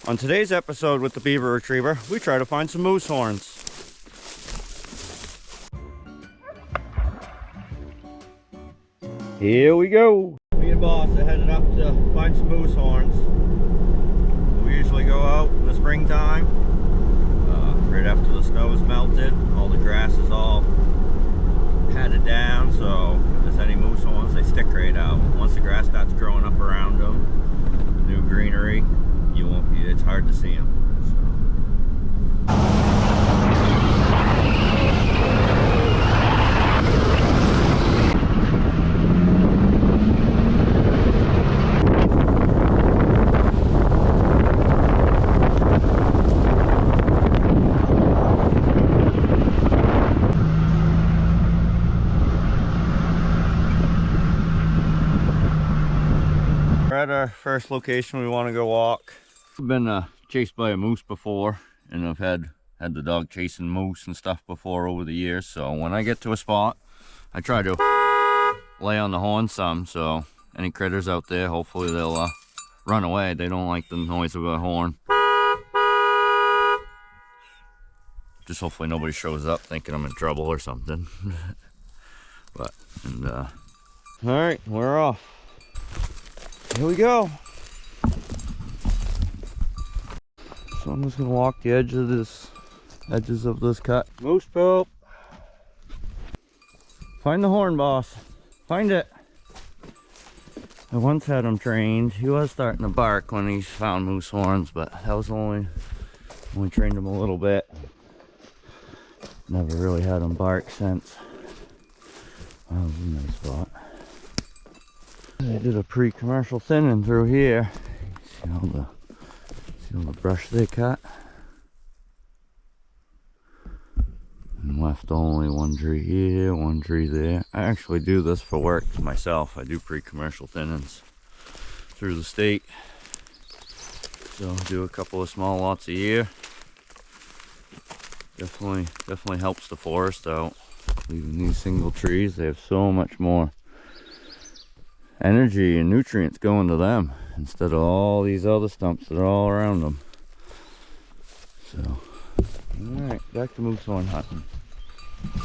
On today's episode with the Beaver Retriever, we try to find some moose horns. Here we go. Me and Boss are headed up to find some moose horns. We usually go out in the springtime, right after the snow's melted. All the grass is all patted down, so if there's any moose horns, they stick right out. Once the grass starts growing up around them, the new greenery, it's hard to see them. We're at our first location we want to go walk. I've been chased by a moose before, and I've had the dog chasing moose and stuff before over the years. So when I get to a spot, I try to lay on the horn some, so any critters out there, hopefully they'll run away. They don't like the noise of a horn. Just hopefully nobody shows up thinking I'm in trouble or something. But all right, we're off. Here we go. So I'm just gonna walk the edges of this cut. Moose poop. Find the horn, Boss. Find it. I once had him trained. He was starting to bark when he found moose horns, but that was only trained him a little bit. Never really had him bark since. That was a nice spot. I did a pre-commercial thinning through here. See all the brush they cut? And left only one tree here, one tree there. I actually do this for work myself. I do pre-commercial thinnings through the state. So I do a couple of small lots a year. Definitely helps the forest out. Leaving these single trees, they have so much more energy and nutrients going to them instead of all these other stumps that are all around them. So, alright, back to moose horn hunting.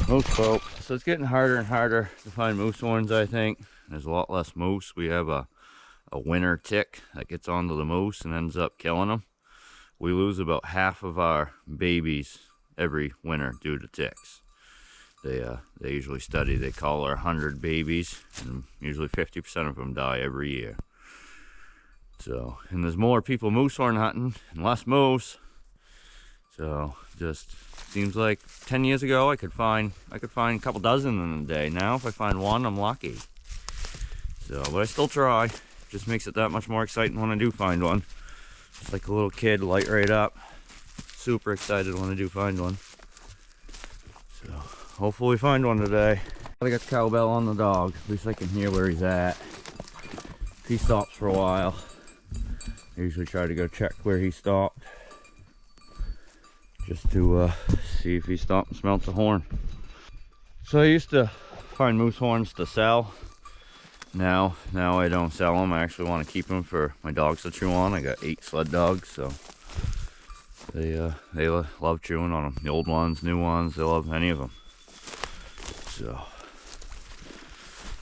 Moose poop. So it's getting harder and harder to find moose horns, I think. There's a lot less moose. We have a winter tick that gets onto the moose and ends up killing them. We lose about half of our babies every winter due to ticks. They usually study, they call her 100 babies, and usually 50% of them die every year. So, and there's more people moose horn hunting and less moose. So just seems like 10 years ago I could find a couple dozen in a day. Now if I find one, I'm lucky. So, but I still try. Just makes it that much more exciting when I do find one. It's like a little kid, light right up. Super excited when I do find one. So hopefully we find one today. I got the cowbell on the dog. At least I can hear where he's at. If he stops for a while, I usually try to go check where he stopped, just to see if he stopped and smelt the horn. So I used to find moose horns to sell. Now I don't sell them. I actually want to keep them for my dogs to chew on. I got 8 sled dogs, so they love chewing on them. The old ones, new ones, they love any of them. So,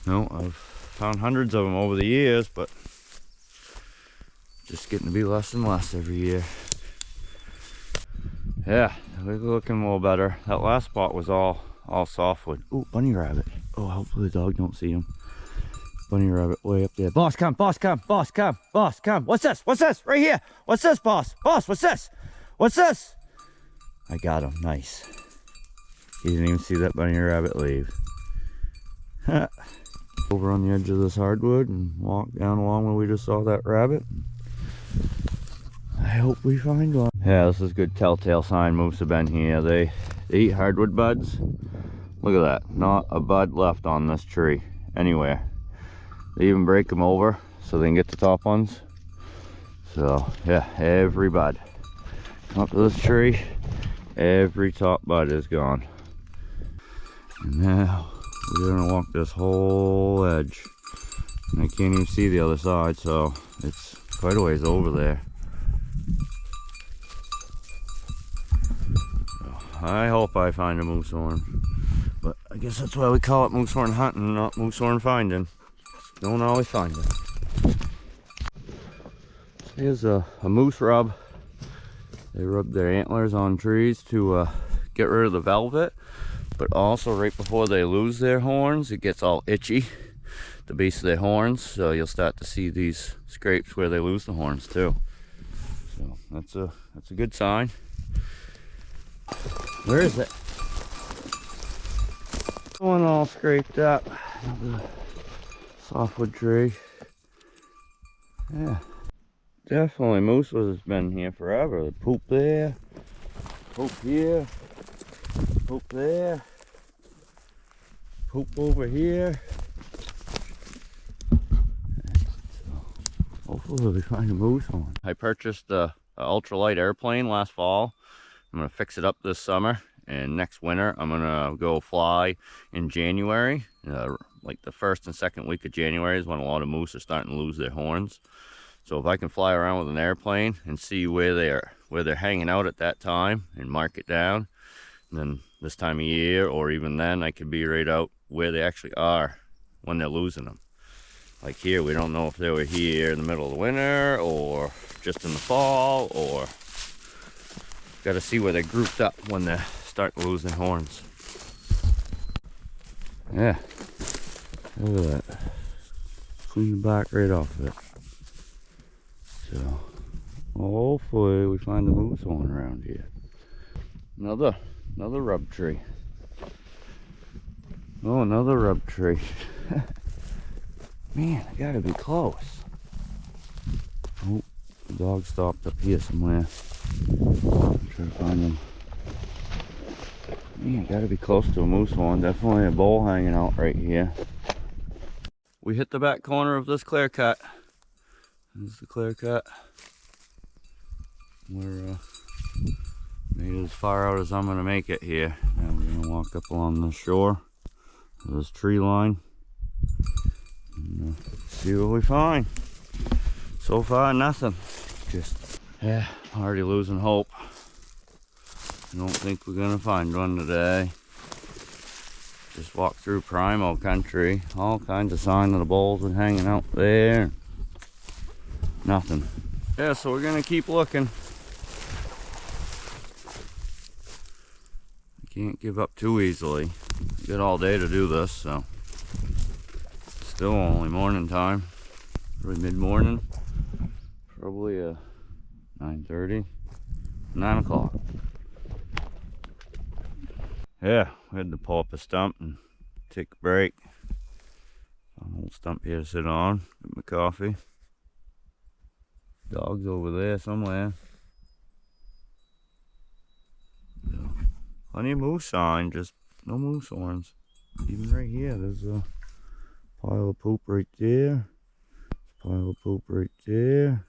no, I've found hundreds of them over the years, but just getting to be less and less every year. Yeah, we're looking a little better. That last spot was all softwood. Ooh, bunny rabbit. Oh, hopefully the dog don't see him. Bunny rabbit way up there. Boss, come, boss, come, boss, come, boss, come. What's this? What's this? Right here. What's this, boss? Boss, what's this? What's this? I got him. Nice. He didn't even see that bunny rabbit leave. Over on the edge of this hardwood and walk down along where we just saw that rabbit. I hope we find one. Yeah, this is a good telltale sign moose have been here. They eat hardwood buds. Look at that. Not a bud left on this tree anywhere. They even break them over so they can get the top ones. So yeah, every bud. Come up to this tree, every top bud is gone. And now we're gonna walk this whole edge. And I can't even see the other side, so it's quite a ways over there. I hope I find a moosehorn. But I guess that's why we call it moosehorn hunting, not moosehorn finding. Don't always find it. Here's a moose rub. They rub their antlers on trees to get rid of the velvet. But also right before they lose their horns, it gets all itchy, the base of their horns. So you'll start to see these scrapes where they lose the horns too. So that's a good sign. Where is it? One all scraped up. Another softwood tree. Yeah, definitely moose has been here forever. Poop there, poop here, poop there, poop over here. So hopefully we find a moosehorn. I purchased a ultralight airplane last fall. I'm gonna fix it up this summer, and next winter I'm gonna go fly in January. Like the first and second week of January is when a lot of moose are starting to lose their horns. So if I can fly around with an airplane and see where they're hanging out at that time and mark it down, then this time of year or even then I could be right out where they actually are when they're losing them. Like here, we don't know if they were here in the middle of the winter or just in the fall, or got to see where they're grouped up when they start losing horns. Yeah, look at that. Clean the back right off of it. So hopefully we find the moosehorn around here. Another rub tree. Oh, another rub tree. Man, I gotta be close. Oh, the dog stopped up here somewhere. Try to find them. Man, gotta be close to a moosehorn. Definitely a bull hanging out right here. We hit the back corner of this clear cut. This is the clear cut. We're made it as far out as I'm gonna make it here. Now we're gonna walk up along the shore of this tree line and see what we find. So far, nothing. Just, yeah, already losing hope. I don't think we're gonna find one today. Just walked through Primo country. All kinds of signs of the bulls were hanging out there. Nothing. Yeah, so we're gonna keep looking. Can't give up too easily. Got all day to do this, so still only morning time. Probably mid-morning. Probably 9:30, 9 o'clock. Yeah, we had to pull up a stump and take a break. An old stump here to sit on. Get my coffee. Dog's over there somewhere. So, plenty of moose sign, just no moose horns. Even right here, there's a pile of poop right there. Pile of poop right there.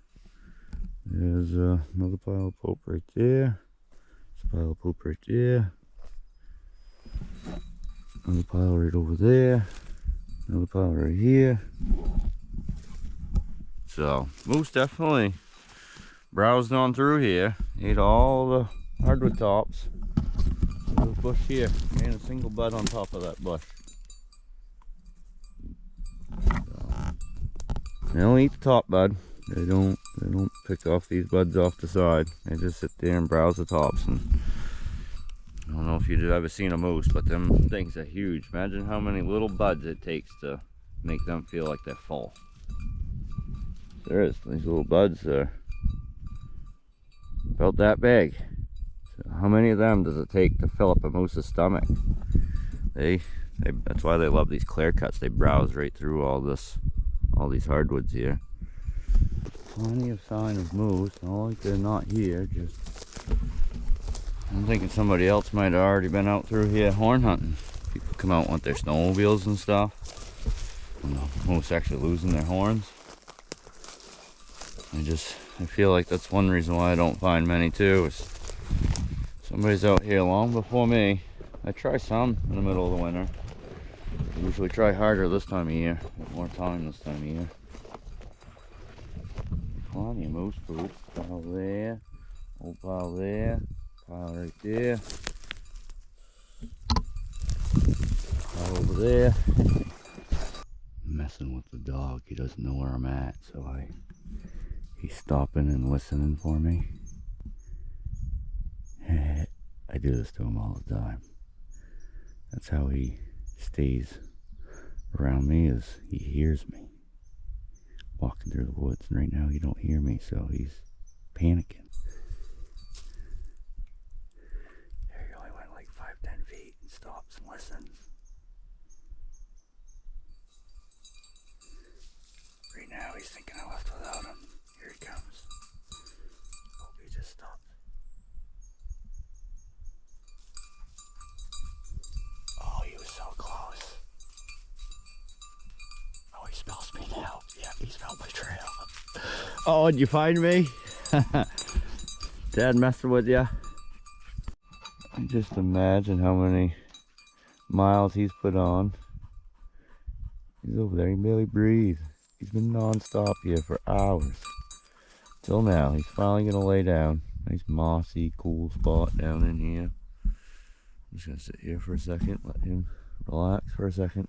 There's another pile of poop right there. There's a pile of poop right there. Another pile right over there. Another pile right here. So, moose definitely browsed on through here. Ate all the hardwood tops. There's a bush here. And a single bud on top of that bush. So, they don't eat the top bud. They don't pick off these buds off the side. They just sit there and browse the tops. And I don't know if you've ever seen a moose, but them things are huge. Imagine how many little buds it takes to make them feel like they're full. There is, these little buds are about that big. So how many of them does it take to fill up a moose's stomach? That's why they love these clear cuts. They browse right through all these hardwoods here. Plenty of sign of moose. Not like they're not here, just I'm thinking somebody else might have already been out through here horn hunting. People come out with their snowmobiles and stuff. And the moose actually losing their horns. I feel like that's one reason why I don't find many too, is somebody's out here long before me. I try some in the middle of the winter. I usually try harder this time of year. Get more time this time of year. Plenty of moose poop. Pile there. Old pile there. Pile right there. over there. Messing with the dog. He doesn't know where I'm at, so he's stopping and listening for me. I do this to him all the time. That's how he stays around me, is he hears me walking through the woods, and right now he don't hear me, so he's panicking. There he only went like 5-10 feet and stops and listens. Right now he's thinking I left without him. Here he comes. Oh, he just stopped. Oh, he was so close. Oh, he smells me now. Yeah, he smelled my trail. Oh, did you find me? Dad messing with ya? I just imagine how many miles he's put on. He's over there, he can barely breathe. He's been non-stop here for hours. Till now, he's finally gonna lay down. Nice mossy, cool spot down in here. I'm just gonna sit here for a second, let him relax for a second.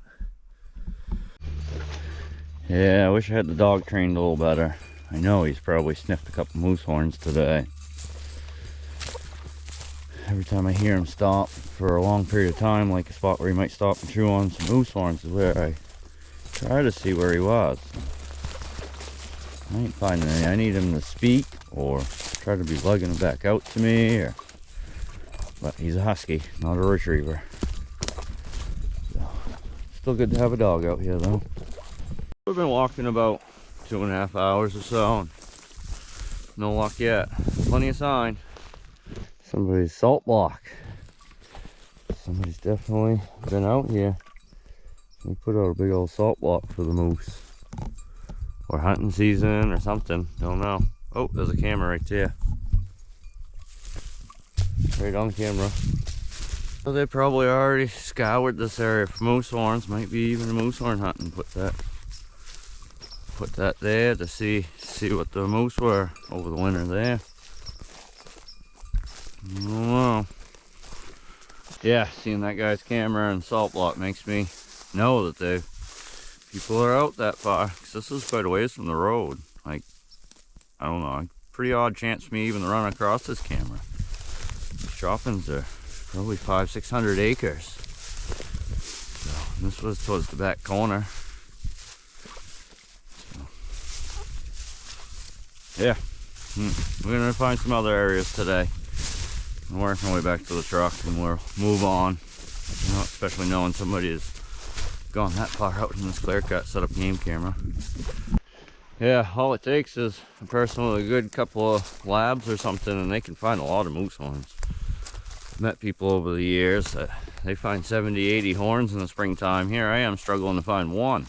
Yeah, I wish I had the dog trained a little better. I know he's probably sniffed a couple moosehorns today. Every time I hear him stop for a long period of time, like a spot where he might stop and chew on some moosehorns, is where I try to see where he was. I ain't finding any. I need him to speak or try to be lugging him back out to me. But he's a husky, not a retriever. So, still good to have a dog out here though. We've been walking about 2.5 hours or so, and no luck yet. Plenty of sign. Somebody's salt block. Somebody's definitely been out here. We put out a big old salt block for the moose. Or hunting season or something. Don't know. Oh, there's a camera right there. Right on camera. So they probably already scoured this area for moosehorns. Might be even a moosehorn hunting. Put that there to see what the moose were over the winter there. I don't know. Yeah, seeing that guy's camera and salt block makes me know that people are out that far, because this is quite a ways from the road. Like, I don't know, pretty odd chance for me even to run across this camera. These shoppings are probably 500-600 acres. So this was towards the back corner. So, yeah, we're gonna find some other areas today. I'm working my way back to the truck and we'll move on. You know, especially knowing somebody has gone that far out in this clear cut, set up game camera. Yeah, all it takes is a person with a good couple of labs or something, and they can find a lot of moose horns. I've met people over the years that they find 70-80 horns in the springtime. Here I am struggling to find one.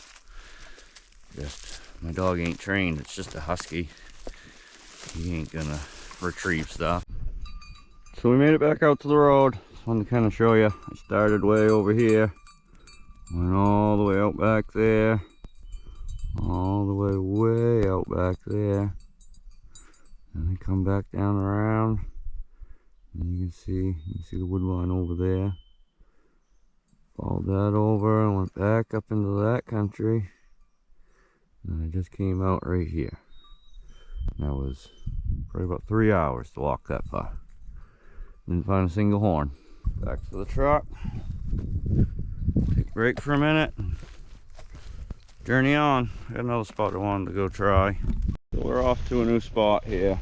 Just, my dog ain't trained, it's just a husky. He ain't gonna retrieve stuff. So we made it back out to the road. Just wanted to kind of show you. I started way over here. Went all the way out back there. All the way out back there. And then come back down around. And you can see the wood line over there. Followed that over and went back up into that country. And I just came out right here. And that was probably about 3 hours to walk that far. Didn't find a single horn. Back to the truck. Take a break for a minute. Journey on. Got another spot I wanted to go try. So we're off to a new spot here.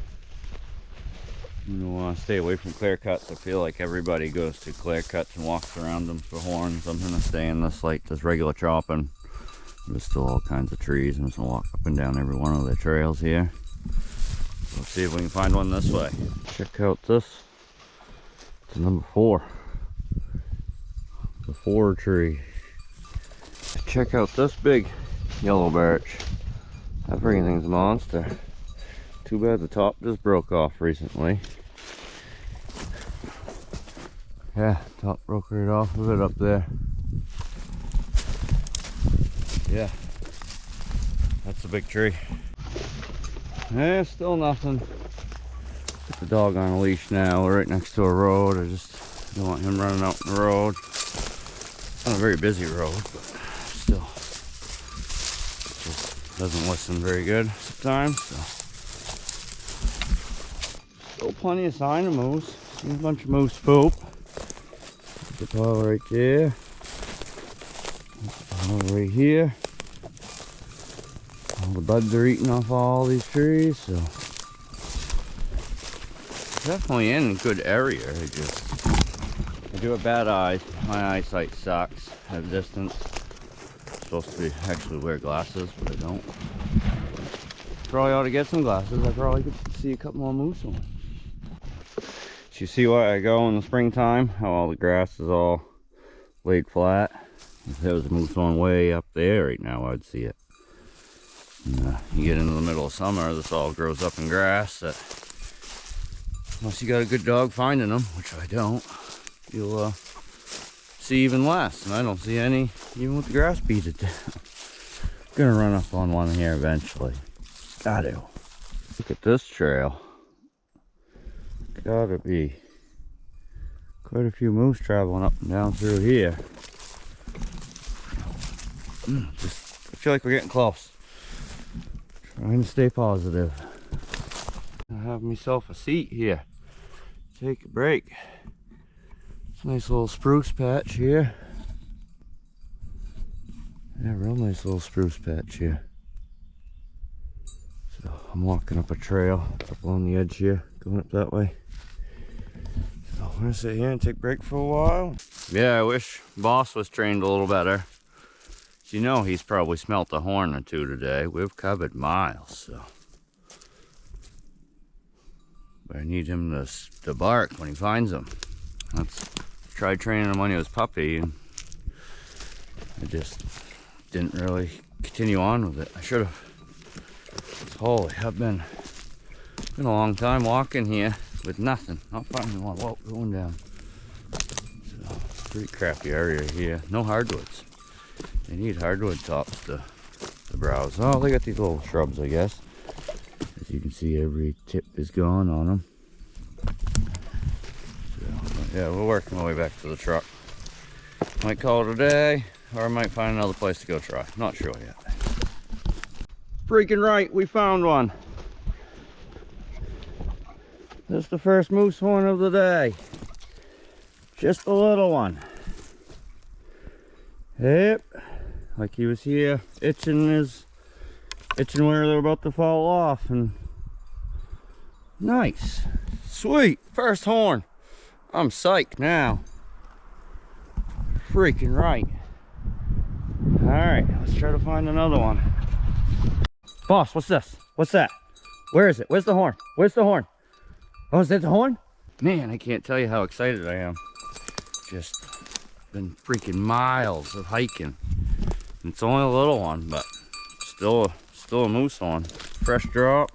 You want to stay away from clear cuts. I feel like everybody goes to clear cuts and walks around them for horns. I'm gonna stay in this like this regular chopping. There's still all kinds of trees. I'm just gonna walk up and down every one of the trails here. So let's see if we can find one this way. Check out this. It's number 4. The 4 tree. Check out this big yellow birch. That freaking thing's a monster. Too bad the top just broke off recently. Yeah, top broke right off of it up there. Yeah, that's a big tree. Yeah, still nothing. Put the dog on a leash now. We're right next to a road. I just don't want him running out in the road. Not a very busy road, but still just doesn't listen very good sometimes. So. Still plenty of sign of moose. Seen a bunch of moose poop. The pile right there. The pile right here. All the buds are eating off all these trees, so definitely in a good area. I do have bad eyes. My eyesight sucks at a distance. I'm supposed to actually wear glasses, but I don't. Probably ought to get some glasses. I probably could see a couple more moose on. So you see why I go in the springtime? How all the grass is all laid flat. If there was a moose on way up there right now, I'd see it. And, you get into the middle of summer, this all grows up in grass that, unless you got a good dog finding them, which I don't, you'll see even less. And I don't see any, even with the grass beat down. Gonna run up on one here eventually. Gotta. Look at this trail. Gotta be quite a few moose traveling up and down through here. I feel like we're getting close. Trying to stay positive. I have myself a seat here. Take a break. Nice little spruce patch here. Yeah, real nice little spruce patch here. So I'm walking up a trail. It's up along the edge here, going up that way. So I'm gonna sit here and take a break for a while. Yeah, I wish Boss was trained a little better. You know he's probably smelt a horn or two today. We've covered miles, so. But I need him to bark when he finds them. Tried training him when he was a puppy, and I just didn't really continue on with it. I should have. Holy, I've been a long time walking here with nothing. Not finding one. Whoa, going down. So, pretty crappy area here. No hardwoods. They need hardwood tops to browse. Oh, they got these little shrubs, I guess. As you can see, every tip is gone on them. So, yeah, we're working our way back to the truck. Might call it a day, or I might find another place to go try. Not sure yet. Freaking right, we found one. This is the first moose horn of the day. Just a little one. Yep. Like he was here itching where they're about to fall off, and nice. Sweet. First horn. I'm psyched now. Freaking right. Alright, let's try to find another one. Boss, what's this? What's that? Where is it? Where's the horn? Where's the horn? Oh, is that the horn? Man, I can't tell you how excited I am. Just been freaking miles of hiking. It's only a little one, but still a moose horn. Fresh drop.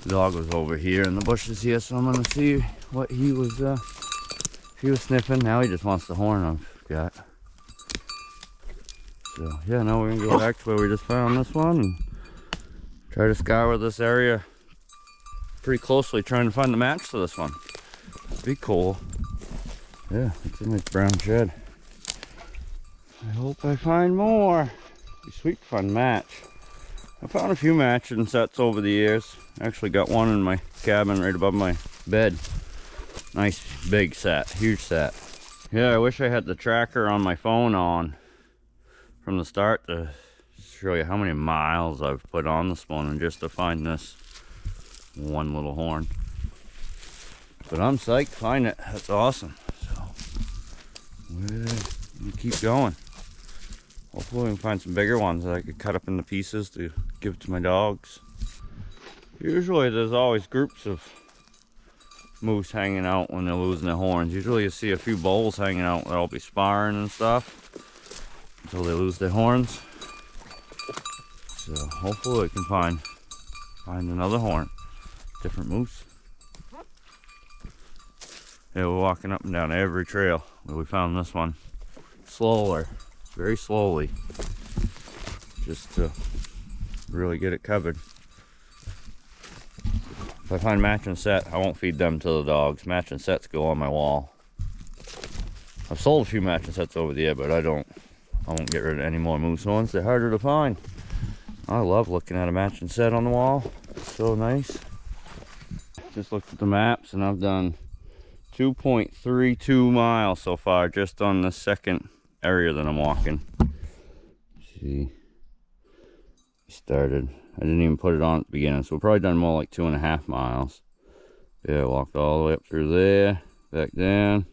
The dog was over here in the bushes here, so I'm gonna see what he was sniffing. Now he just wants the horn I've got. So yeah, now we're gonna go back to where we just found this one and try to scour this area pretty closely, trying to find the match to this one. It'd be cool. Yeah, it's a nice brown shed. I hope I find more. It'd be sweet to find a match. I found a few matching sets over the years. I actually got one in my cabin right above my bed. Nice big set, huge set. Yeah, I wish I had the tracker on my phone on from the start to show you how many miles I've put on this one and just to find this one little horn. But I'm psyched to find it. That's awesome. So we'll keep going. Hopefully we can find some bigger ones that I could cut up into pieces to give to my dogs. Usually there's always groups of moose hanging out when they're losing their horns. Usually you see a few bulls hanging out that'll be sparring and stuff until they lose their horns. So hopefully we can find another horn. Different moose. Yeah, we're walking up and down every trail where we found this one. Slower, very slowly, just to really get it covered. If I find matching set, I won't feed them to the dogs. Matching sets go on my wall. If I've sold a few matching sets over the year, but I won't get rid of any more Moosehorns. They're harder to find. I love looking at a matching set on the wall. It's so nice. Just looked at the maps and I've done 2.32 miles so far just on the second area that I'm walking. See, started. I didn't even put it on at the beginning, so we've probably done more like 2.5 miles. Yeah, walked all the way up through there, back down.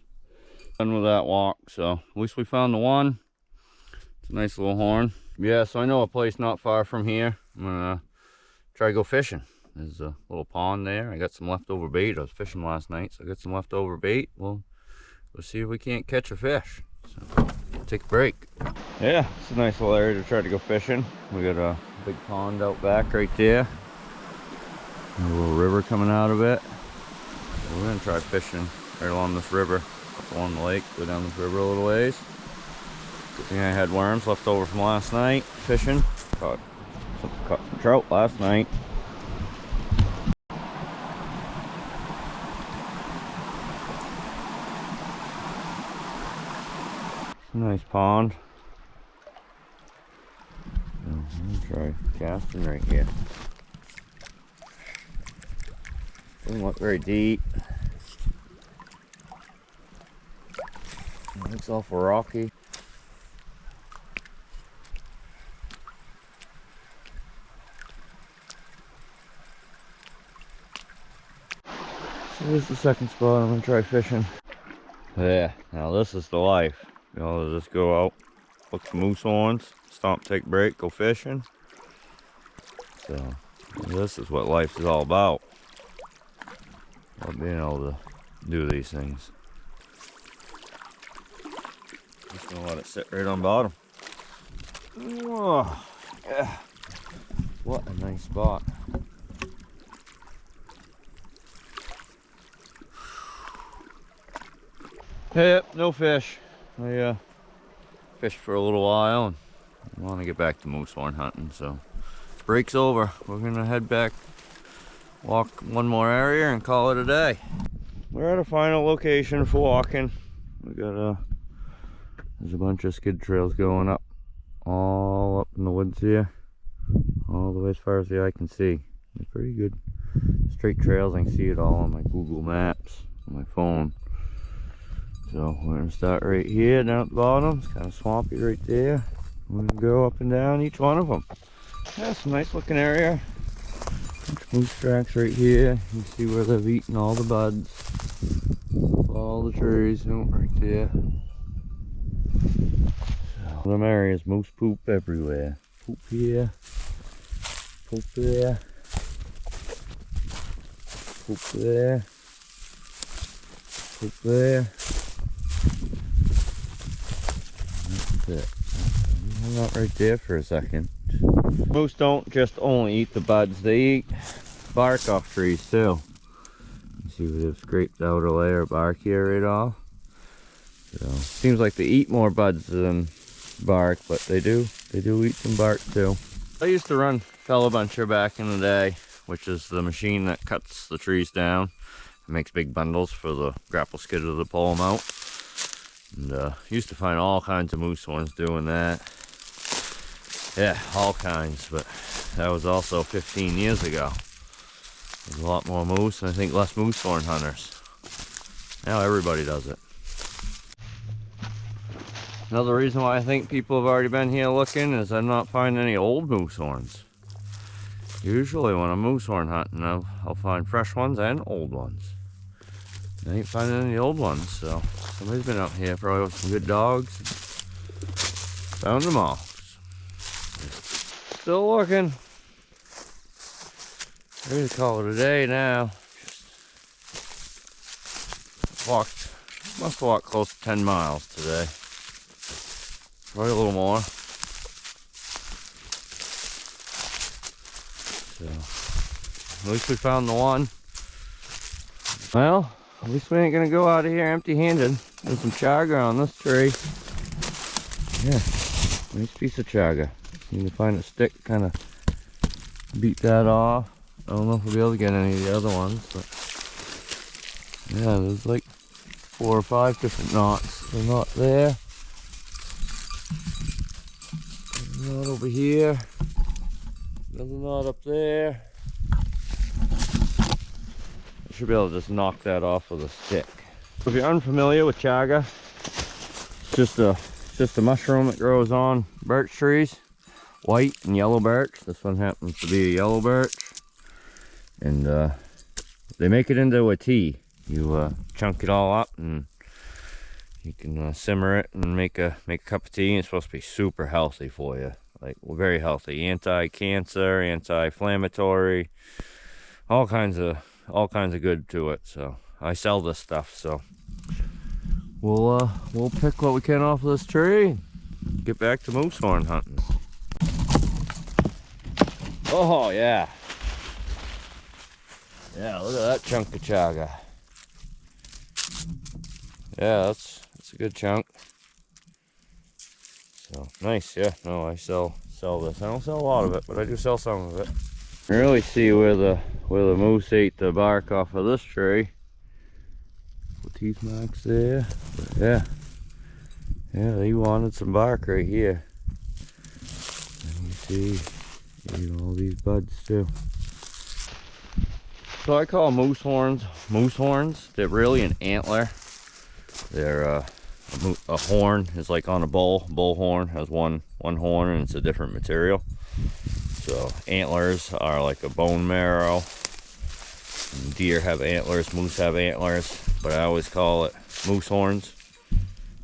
Done with that walk, so at least we found the one. It's a nice little horn. Yeah, so I know a place not far from here. I'm gonna try to go fishing. There's a little pond there. I got some leftover bait. I was fishing last night, so I got some leftover bait. We'll see if we can't catch a fish. So, take a break. Yeah, it's a nice little area to try to go fishing. We got a big pond out back right there. A little river coming out of it. So we're gonna try fishing right along this river, up along the lake, go down this river a little ways. Good thing I had worms left over from last night fishing. Caught some trout last night. Nice pond. I'm gonna try casting right here. Doesn't look very deep. It looks awful rocky. So this is the second spot I'm gonna try fishing. Yeah, now this is the life. You know, just go out, look for moosehorns, stop, take a break, go fishing. So this is what life is all about. Love being able to do these things. Just gonna let it sit right on bottom. Oh, yeah. What a nice spot. Yep, no fish. I fished for a little while and I want to get back to moosehorn hunting, so break's over. We're gonna head back, walk one more area and call it a day. We're at a final location for walking. We got there's a bunch of skid trails going up, all up in the woods here, all the way as far as the eye can see. They're pretty good straight trails. I can see it all on my Google Maps on my phone. So we're gonna start right here down at the bottom. It's kind of swampy right there. We're gonna go up and down each one of them. Yeah, some nice looking area. Moose tracks right here. You can see where they've eaten all the buds, all the trees, right there. So them areas, moose poop everywhere. Poop here, poop there, poop there, poop there. It. Hang out right there for a second. Moose don't just only eat the buds, they eat bark off trees too. You see they've scraped the outer layer of bark here right off. So seems like they eat more buds than bark, but they do eat some bark too. I used to run Fellow Buncher back in the day, which is the machine that cuts the trees down. It makes big bundles for the grapple skidder to pull them out. And used to find all kinds of moosehorns doing that. Yeah, all kinds, but that was also 15 years ago. There's a lot more moose and I think less moosehorn hunters. Now everybody does it. Another reason why I think people have already been here looking is I'm not finding any old moosehorns. Usually when I'm moosehorn hunting, I'll find fresh ones and old ones. I ain't finding any old ones, so somebody's been out here probably with some good dogs. Found them all. Still looking. Ready to call it a day now. Must have walked close to 10 miles today. Probably a little more. So, at least we found the one. Well, at least we ain't gonna go out of here empty-handed. There's some chaga on this tree. Yeah, nice piece of chaga. You can find a stick, kind of beat that off. I don't know if we'll be able to get any of the other ones, but yeah, there's like 4 or 5 different knots. There's a knot there. There's a knot over here. Another knot up there. I should be able to just knock that off with a stick. If you're unfamiliar with chaga, it's just a mushroom that grows on birch trees. White and yellow birch. This one happens to be a yellow birch. And they make it into a tea. You chunk it all up and you can simmer it and make a cup of tea. And it's supposed to be super healthy for you. Like, very healthy. Anti-cancer, anti-inflammatory, all kinds of good to it. So I sell this stuff. So we'll pick what we can off of this tree. Get back to moosehorn hunting. Oh yeah. Yeah, look at that chunk of chaga. Yeah, that's a good chunk. So nice, yeah. No, I sell this. I don't sell a lot of it, but I do sell some of it. You can really see where the moose ate the bark off of this tree. Teeth marks there. But yeah. Yeah, he wanted some bark right here. And you see all these buds too. So I call moosehorns. They're really an antler. They're a horn is like on a bull horn has one horn, and it's a different material. So antlers are like a bone marrow. Deer have antlers, moose have antlers, but I always call it moosehorns.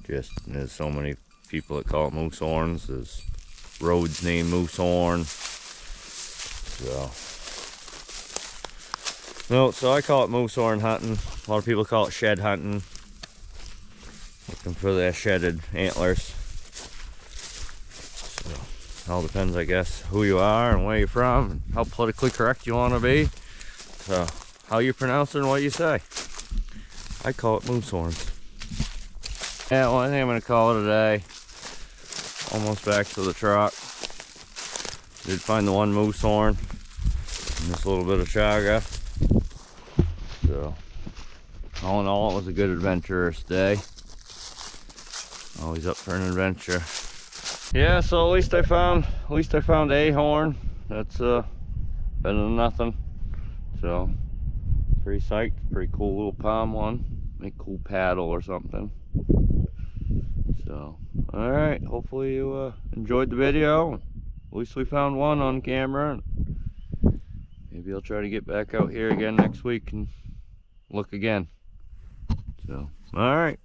Just there's so many people that call it moosehorns. There's roads named Moosehorn. So I call it moosehorn hunting. A lot of people call it shed hunting. Looking for their shedded antlers. So it all depends, I guess, who you are and where you're from and how politically correct you want to be. So how you pronounce it and what you say. I call it moosehorns. Yeah, well, I think I'm going to call it a day. Almost back to the truck. Did find the one moosehorn and this little bit of chaga. So all in all, it was a good adventurous day. Always up for an adventure. Yeah, so at least I found a horn. That's better than nothing. So pretty psyched. Pretty cool little palm one. Make a cool paddle or something. So all right, hopefully you enjoyed the video. At least we found one on camera. Maybe I'll try to get back out here again next week and look again. So all right.